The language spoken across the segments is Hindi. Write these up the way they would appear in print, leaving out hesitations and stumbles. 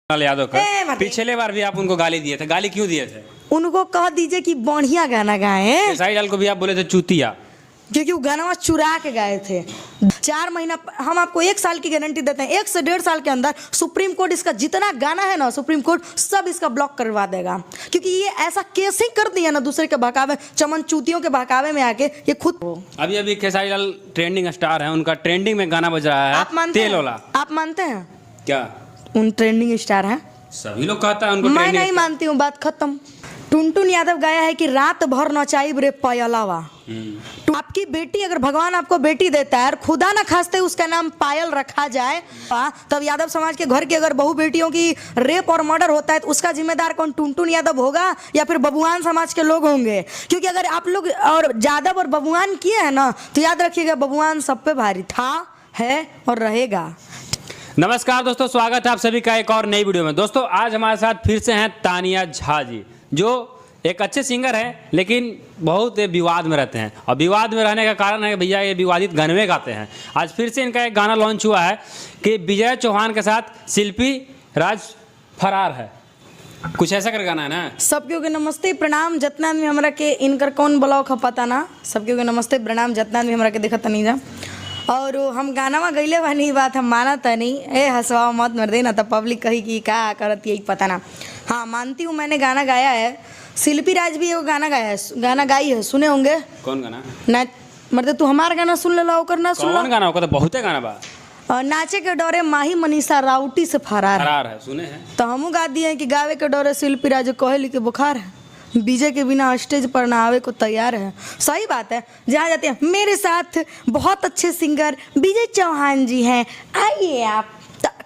लाल यादव का पिछले बार भी आप उनको गाली दिए थे। गाली क्यों दिए थे? उनको कह दीजिए कि बढ़िया गाना गाए, खेसारी लाल को भी आप बोले थे चूतिया, क्योंकि वो गाना चुरा के गाए थे। 4 महीना हम आपको 1 साल की गारंटी देते हैं। 1 से 1.5 साल के अंदर सुप्रीम कोर्ट इसका जितना गाना है ना, सुप्रीम कोर्ट सब इसका ब्लॉक करवा देगा, क्योंकि ये ऐसा केस ही कर दिया ना दूसरे के बहकावे, चमन चूतियों के बहकावे में आके ये खुद। अभी अभी खेसारी लाल ट्रेंडिंग स्टार है, उनका ट्रेंडिंग में गाना बज रहा है। आप मानते तेल हैं? वाला आप मानते हैं क्या? उन ट्रेंडिंग स्टार हैं? सभी लोग कहता है उनको मैं ट्रेंडिंग नहीं स्टार। मानती हूँ, बात खत्म। टुनटुन यादव गाया है कि रात भर नचाइब रे पयलावा। तो आपकी बेटी, अगर भगवान आपको बेटी देता है और खुदा ना खास्ते उसका नाम पायल रखा जाए, तब यादव समाज के घर की अगर बहु बेटियों की रेप और मर्डर होता है तो उसका जिम्मेदार कौन? टुनटुन यादव होगा या फिर बबुआन समाज के लोग होंगे? क्योंकि अगर आप लोग और यादव और बबुआन किए हैं ना, तो याद रखिएगा बबुआन सब पे भारी था, है और रहेगा। नमस्कार दोस्तों, स्वागत है आप सभी का एक और नई वीडियो में। दोस्तों आज हमारे साथ फिर से हैं तानिया झा जी, जो एक अच्छे सिंगर हैं लेकिन बहुत विवाद में रहते हैं। और विवाद में रहने का कारण है कि भैया ये विवादित गाने गाते हैं। आज फिर से इनका एक गाना लॉन्च हुआ है कि विजय चौहान के साथ शिल्पी राज फरार है, कुछ ऐसा कर गाना है ना। सबके के नमस्ते प्रणाम, जितना भी हमरा के इनकर कौन ब्लॉक है पता ना। सबके के नमस्ते प्रणाम, जितना भी हमरा के देखत नहीं जा। और हम गाना गईले बानी, बात हम माना था नहीं, ए हंसवा मत मर देना, तब पब्लिक कही कि क्या करती यही पता ना। हाँ मानती हूँ, मैंने गाना गाया है। शिल्पी राज भी वो गाना गाया है, गाना गाई है, सुने होंगे। कौन गाना? ना मर्दे तू हमारा गाना सुन लेला, ओकर ना सुन कौन गाना होगा? तो बहुत गाना बा। नाचे के डरे माही मनीषा राउटी से फरार है, सुने हैं। तो हमू गा दिए हैं कि गावे के डरे शिल्पी राज कहेली के बुखार है, विजय के बिना स्टेज पर ना आवे को तैयार है। सही बात है, जहाँ जाते हैं मेरे साथ बहुत अच्छे सिंगर विजय चौहान जी हैं, आइए आप।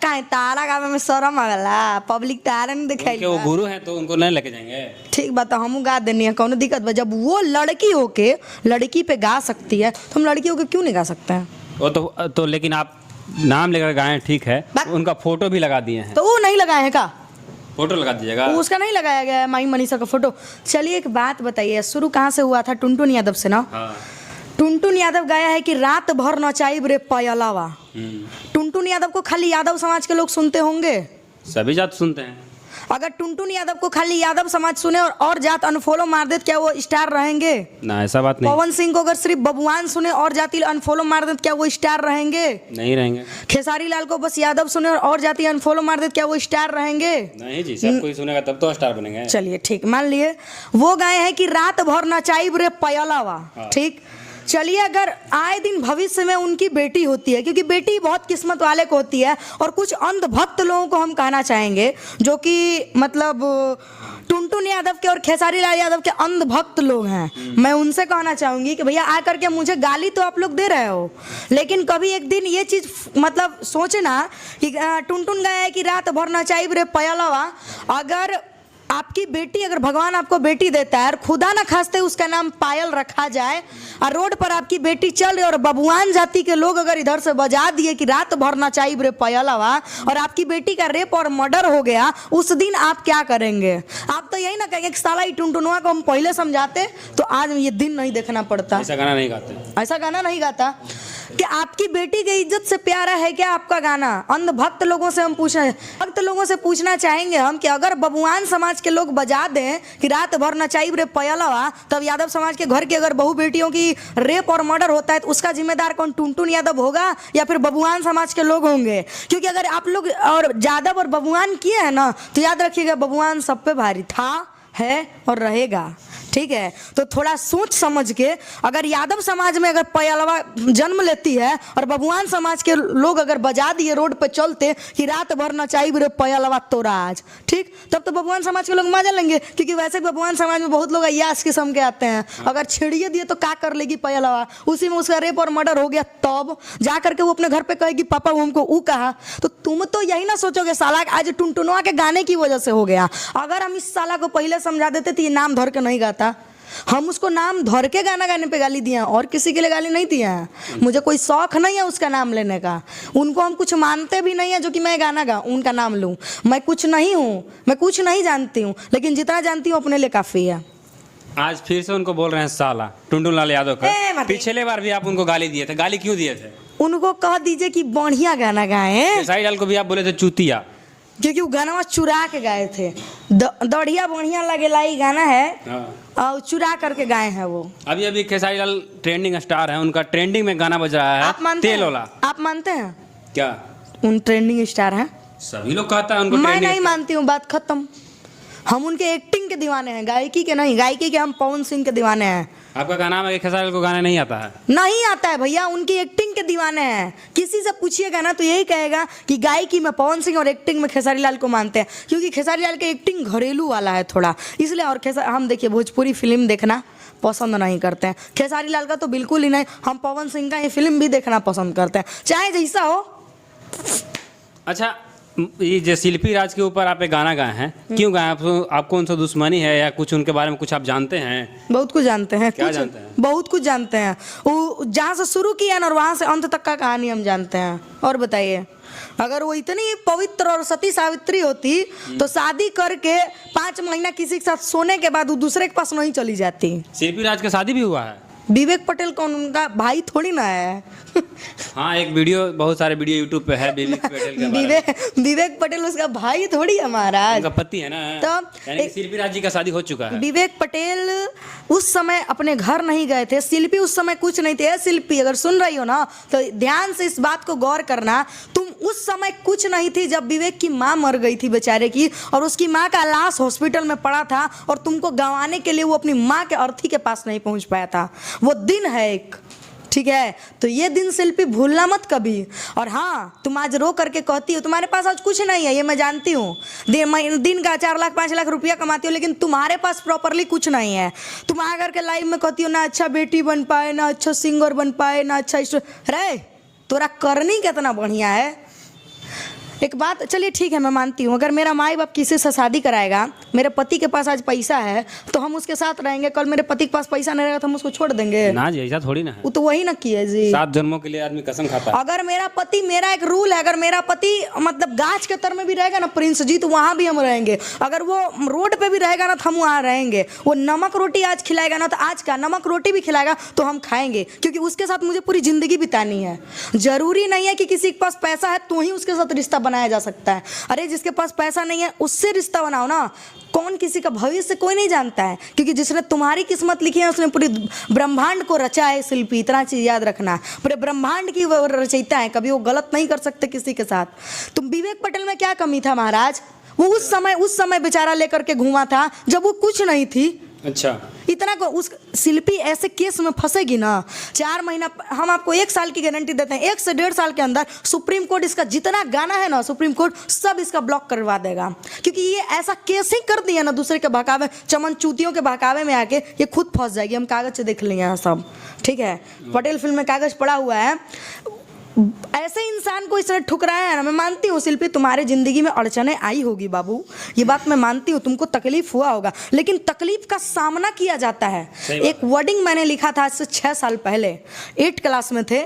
कहीं तारा गावे में शर्म आवेला, पब्लिक तारा नहीं दिखाई। वो गुरु हैं तो उनको नहीं लेके जाएंगे। ठीक बात है, हमू गा देनी है, कौन दिक्कत बा? जब वो लड़की होके लड़की पे गा सकती है तो हम लड़की होके क्यों नहीं गा सकते हैं? वो तो लेकिन आप नाम लेकर गाएं, ठीक है, उनका फोटो भी लगा दिए हैं। तो वो नहीं लगाए हैं का? फोटो लगा दीजिएगा। उसका नहीं लगाया गया है, माही मनीषा का फोटो। चलिए एक बात बताइए, शुरू कहाँ से हुआ था? टुनटुन यादव से ना। हाँ। टुनटुन यादव गाया है कि रात भर नचाइब रे पयलावा। टुनटुन यादव को खाली यादव समाज के लोग सुनते होंगे? सभी जात सुनते हैं। अगर टुनटुन यादव को खाली यादव समाज सुने और जात अनफॉलो मार दे, क्या वो स्टार रहेंगे? ना, ऐसा बात नहीं। पवन सिंह को अगर सिर्फ बबुआन सुने और जाति अनफॉलो मार दे, क्या वो स्टार रहेंगे? नहीं रहेंगे। खेसारी लाल को बस यादव सुने और जाति अनफॉलो मार दे, क्या वो स्टार रहेंगे? नहीं जी, सब कोई सुनेगा तब तो स्टार बनेंगे। चलिए ठीक, मान लिए वो गाए हैं कि रात भर नचाइब रे पयलावा। ठीक, चलिए अगर आए दिन भविष्य में उनकी बेटी होती है, क्योंकि बेटी बहुत किस्मत वाले को होती है, और कुछ अंधभक्त लोगों को हम कहना चाहेंगे जो कि मतलब टुनटुन यादव के और खेसारी लाल यादव के अंधभक्त लोग हैं, मैं उनसे कहना चाहूंगी कि भैया आकर के मुझे गाली तो आप लोग दे रहे हो, लेकिन कभी एक दिन ये चीज मतलब सोचना कि टुनटुन गाया है कि रात भर नचाइब रे पयलावा। अगर आपकी बेटी, अगर भगवान आपको बेटी देता है और खुदा ना खास्ते उसका नाम पायल रखा जाए, और रोड पर आपकी बेटी चल रही और बबुआन जाति के लोग अगर इधर से बजा दिए कि रात भर नचाइब रे पयलावा, और आपकी बेटी का रेप और मर्डर हो गया, उस दिन आप क्या करेंगे? आप तो यही ना कहेंगे कि साला टुनटुनवा को हम पहले समझाते तो आज ये दिन नहीं देखना पड़ता। ऐसा गाना नहीं गाते, ऐसा गाना नहीं गाता। कि आपकी बेटी की इज्जत से प्यारा है क्या आपका गाना? अंधभक्त लोगों से हम पूछे, भक्त लोगों से पूछना चाहेंगे हम कि अगर बबुआन समाज के लोग बजा दें कि रात भर नचाइब रे पयलावा, तब यादव समाज के घर की अगर बहु बेटियों की रेप और मर्डर होता है तो उसका जिम्मेदार कौन? टुनटुन यादव होगा या फिर बबुआन समाज के लोग होंगे? क्योंकि अगर आप लोग और यादव और बबुआन किए हैं ना, तो याद रखिएगा बबुआन सब पे भारी था, है और रहेगा। ठीक है, तो थोड़ा सोच समझ के, अगर यादव समाज में अगर पयलवा जन्म लेती है और बबुआन समाज के लोग अगर बजा दिए रोड पे चलते कि रात भर नचाइब रे पयलवा तो राज, ठीक, तब तो बबुआन समाज के लोग मजा लेंगे, क्योंकि वैसे बबुआन समाज में बहुत लोग अय्यास किस्म के आते हैं। अगर छेड़िए दिए तो क्या कर लेगी पयलवा? उसी में उसका रेप और मर्डर हो गया, तब जा करके वो अपने घर पे कहेगी पापा वो हमको ऊ कहा। तो तुम तो यही ना सोचोगे साला आज टुनटुनवा के गाने की वजह से हो गया। अगर हम इस साला को पहले समझा देते तो ये नाम धर के नहीं गाता। हम उसको नाम धर के गाना गाने पे गाली दिया, और किसी के लिए गाली नहीं दिया है। मुझे कोई शौक नहीं है उसका नाम लेने का। उनको हम कुछ मानते भी नहीं है जो कि मैं गाना गा उनका नाम लूं। मैं कुछ नहीं हूँ, मैं कुछ नहीं जानती हूँ, लेकिन जितना जानती हूँ अपने लिए काफ़ी है। आज फिर से उनको बोल रहे हैं साला, टुनटुन लाल यादव का। पिछले बार भी आप उनको गाली दिए थे। गाली क्यों दिए थे? उनको कह दीजिए कि बढ़िया गाना गाए। खेसारी लाल को भी आप बोले थे चूतिया, क्योंकि वो गाना चुरा के गाए थे। दढ़िया बढ़िया लगेला ही गाना है। हाँ। और चुरा करके गाए हैं वो। अभी खेसारी लाल ट्रेंडिंग स्टार है, उनका ट्रेंडिंग में गाना बज रहा है। आप मानते तेल हैं? वाला। आप मानते हैं क्या उन ट्रेंडिंग स्टार हैं? सभी लोग कहता है उनको मैं ट्रेंडिंग नहीं मानती हूँ, बात खत्म। हम उनके एक्टिंग के दीवाने हैं, गायकी के नहीं। गायकी के हम पवन सिंह के दीवाने हैं। आपका कहना है कि खेसारी लाल को गाना नहीं आता है? नहीं आता है भैया, उनकी एक्टिंग के दीवाने हैं। किसी से पूछिएगा ना तो यही कहेगा कि गायकी में पवन सिंह और एक्टिंग में खेसारी लाल को मानते हैं, क्योंकि खेसारी लाल का एक्टिंग घरेलू वाला है थोड़ा, इसलिए। और हम देखिए भोजपुरी फिल्म देखना पसंद नहीं करते हैं। खेसारी लाल का तो बिल्कुल ही नहीं। हम पवन सिंह का ये फिल्म भी देखना पसंद करते हैं, चाहे जैसा हो। अच्छा, ये जो शिल्पी राज के ऊपर आप एक गाना गाए हैं, क्यों गाए? आपको उनसे दुश्मनी है या कुछ उनके बारे में कुछ आप जानते हैं? बहुत कुछ जानते हैं। क्या कुछ जानते हैं? बहुत कुछ जानते हैं। वो जहाँ से शुरू किया ना और वहाँ से अंत तक का कहानी हम जानते हैं। और बताइए, अगर वो इतनी पवित्र और सती सावित्री होती तो शादी करके 5 महीना किसी के साथ सोने के बाद वो दूसरे के पास नहीं चली जाती। शिल्पी राज का शादी भी हुआ है? विवेक पटेल कौन उनका भाई थोड़ी ना है। हाँ, एक वीडियो, बहुत सारे वीडियो यूट्यूब पे है विवेक पटेल के बारे में। विवेक पटेल उसका भाई थोड़ी है महाराज, उनका पति है ना। तो यानी कि शिल्पी राज जी का शादी हो चुका है। विवेक पटेल उस समय अपने घर नहीं गए थे। शिल्पी उस समय कुछ नहीं थे। शिल्पी, अगर सुन रही हो ना तो ध्यान से इस बात को गौर करना। तुम उस समय कुछ नहीं थी जब विवेक की माँ मर गई थी बेचारे की, और उसकी माँ का लाश हॉस्पिटल में पड़ा था, और तुमको गंवाने के लिए वो अपनी माँ के अर्थी के पास नहीं पहुंच पाया था। वो दिन है एक, ठीक है? तो ये दिन शिल्पी भूलना मत कभी। और हाँ, तुम आज रो करके कहती हो तुम्हारे पास आज कुछ नहीं है, ये मैं जानती हूँ। दिन का 4 लाख 5 लाख रुपया कमाती हो, लेकिन तुम्हारे पास प्रॉपरली कुछ नहीं है। तुम आ करके लाइफ में कहती हो ना अच्छा बेटी बन पाए, ना अच्छा सिंगर बन पाए, ना अच्छा रे तोरा करनी कितना बढ़िया है। एक बात, चलिए ठीक है मैं मानती हूँ, अगर मेरा माई बाप किसी से शादी कराएगा, मेरे पति के पास आज पैसा है तो हम उसके साथ रहेंगे। कल मेरे पति के पास पैसा नहीं रहेगा तो हम उसको छोड़ देंगे ना जी, ऐसा थोड़ी ना है। वो तो वही ना किए जी। 7 जन्मों के लिए आदमी कसम खाता है। अगर मेरा पति, मेरा एक रूल है, अगर मेरा पति मतलब गाछ के तर में भी रहेगा ना प्रिंस जी, तो वहाँ भी हम रहेंगे। अगर वो रोड पे भी रहेगा ना तो हम वहाँ रहेंगे। वो नमक रोटी आज खिलाएगा ना तो आज का नमक रोटी भी खिलाएगा तो हम खाएंगे, क्योंकि उसके साथ मुझे पूरी जिंदगी बितानी है। जरूरी नहीं है कि किसी के पास पैसा है तो ही उसके साथ रिश्ता बनाया जा सकता है। अरे जिसके पास पैसा नहीं है उससे रिश्ता बनाओ ना। कौन किसी का भविष्य कोई नहीं जानता है, क्योंकि जिसने तुम्हारी किस्मत लिखी है उसने पूरी ब्रह्मांड को रचा है। शिल्पी, इतना चीज याद रखना, पूरे ब्रह्मांड की वो रचयिता है, कभी वो गलत नहीं कर सकते किसी के साथ। तुम विवेक पटेल में क्या कमी था महाराज? वो उस समय बेचारा लेकर के घूमा था जब वो कुछ नहीं थी। अच्छा, इतना को उस शिल्पी ऐसे केस में फंसेगी ना, 4 महीना, हम आपको 1 साल की गारंटी देते हैं। 1 से 1.5 साल के अंदर सुप्रीम कोर्ट इसका जितना गाना है ना, सुप्रीम कोर्ट सब इसका ब्लॉक करवा देगा, क्योंकि ये ऐसा केस ही कर दिया ना दूसरे के बहकावे, चमन चूतियों के बहकावे में आके ये खुद फंस जाएगी। हम कागज से देख लेंगे यहाँ सब, ठीक है? पटेल फिल्म में कागज पड़ा हुआ है। ऐसे इंसान को इस तरह ठुकराया है ना। मैं मानती हूँ शिल्पी, तुम्हारे जिंदगी में अड़चने आई होगी बाबू, ये बात मैं मानती हूँ, तुमको तकलीफ हुआ होगा, लेकिन तकलीफ का सामना किया जाता है। एक वर्डिंग मैंने लिखा था आज से 6 साल पहले, 8 क्लास में थे।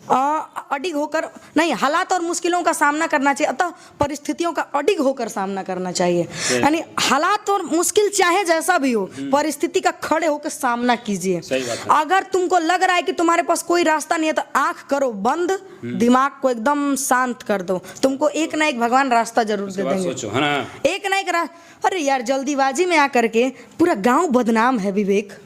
अडिग होकर नहीं, हालात और मुश्किलों का सामना करना चाहिए, अतः परिस्थितियों का अडिग होकर सामना करना चाहिए। यानी हालात और मुश्किल चाहे जैसा भी हो, परिस्थिति का खड़े होकर सामना कीजिए। अगर तुमको लग रहा है कि तुम्हारे पास कोई रास्ता नहीं है तो आंख करो बंद, दिमाग को एकदम शांत कर दो, तुमको एक ना एक भगवान रास्ता जरूर दे देंगे। सोचो, है ना? एक ना एक अरे यार, जल्दीबाजी में आकर के पूरा गाँव बदनाम है विवेक।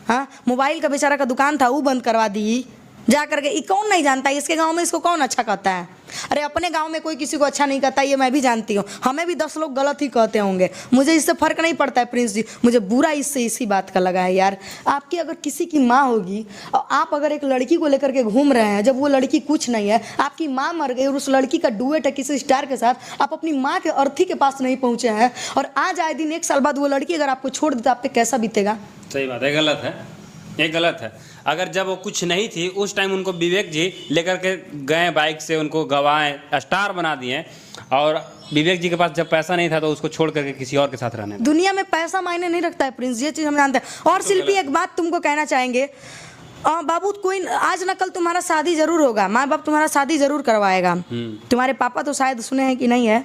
हाँ, मोबाइल का बेचारा का दुकान था वो बंद करवा दी जा करके। ये कौन नहीं जानता है इसके गांव में इसको कौन अच्छा कहता है? अरे अपने गांव में कोई किसी को अच्छा नहीं कहता, ये मैं भी जानती हूँ। हमें भी 10 लोग गलत ही कहते होंगे, मुझे इससे फर्क नहीं पड़ता है प्रिंस जी। मुझे बुरा इससे इसी बात का लगा है यार। आपकी अगर किसी की माँ होगी और आप अगर एक लड़की को लेकर के घूम रहे हैं, जब वो लड़की कुछ नहीं है, आपकी माँ मर गई और उस लड़की का डुएट है किसी स्टार के साथ, आप अपनी माँ के अर्थी के पास नहीं पहुँचे हैं, और आज आए दिन 1 साल बाद वो लड़की अगर आपको छोड़ देता, आप पे कैसा बीतेगा? सही बात है, गलत है, ये गलत है। अगर जब वो कुछ नहीं थी उस टाइम उनको विवेक जी लेकर के गए बाइक से, उनको गवाएं, स्टार बना दिए, और विवेक जी के पास जब पैसा नहीं था तो उसको छोड़ करके किसी और के साथ रहने। दुनिया में पैसा मायने नहीं रखता है प्रिंस, ये चीज़ हम जानते हैं। और शिल्पी, एक बात तुमको कहना चाहेंगे, बाबू कोई आज न कल तुम्हारा शादी जरूर होगा, माँ बाप तुम्हारा शादी जरूर करवाएगा। तुम्हारे पापा तो शायद सुने हैं कि नहीं है,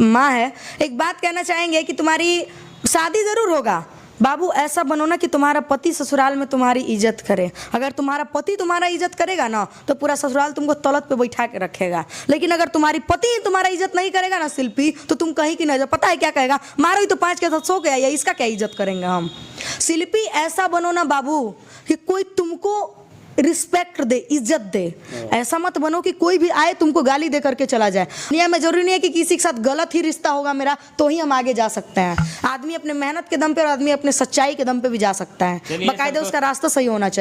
माँ है। एक बात कहना चाहेंगे कि तुम्हारी शादी जरूर होगा, बाबू ऐसा बनो ना कि तुम्हारा पति ससुराल में तुम्हारी इज्जत करे। अगर तुम्हारा पति तुम्हारा इज्जत करेगा ना तो पूरा ससुराल तुमको तलत पे बैठा के रखेगा। लेकिन अगर तुम्हारी पति तुम्हारा इज्जत नहीं करेगा ना शिल्पी, तो तुम कहीं की नजर, पता है क्या कहेगा, मारो ही तो 5 के साथ सो गया, या इसका क्या इज्जत करेंगे हम। शिल्पी ऐसा बनो ना बाबू कि कोई तुमको रिस्पेक्ट दे, इज्जत दे। ऐसा मत बनो कि कोई भी आए तुमको गाली दे करके चला जाए। दुनिया में जरूरी नहीं है कि किसी के साथ गलत ही रिश्ता होगा मेरा तो ही हम आगे जा सकते हैं। आदमी अपने मेहनत के दम पे और आदमी अपने सच्चाई के दम पे भी जा सकता है। बाकायदा उसका रास्ता सही होना चाहिए।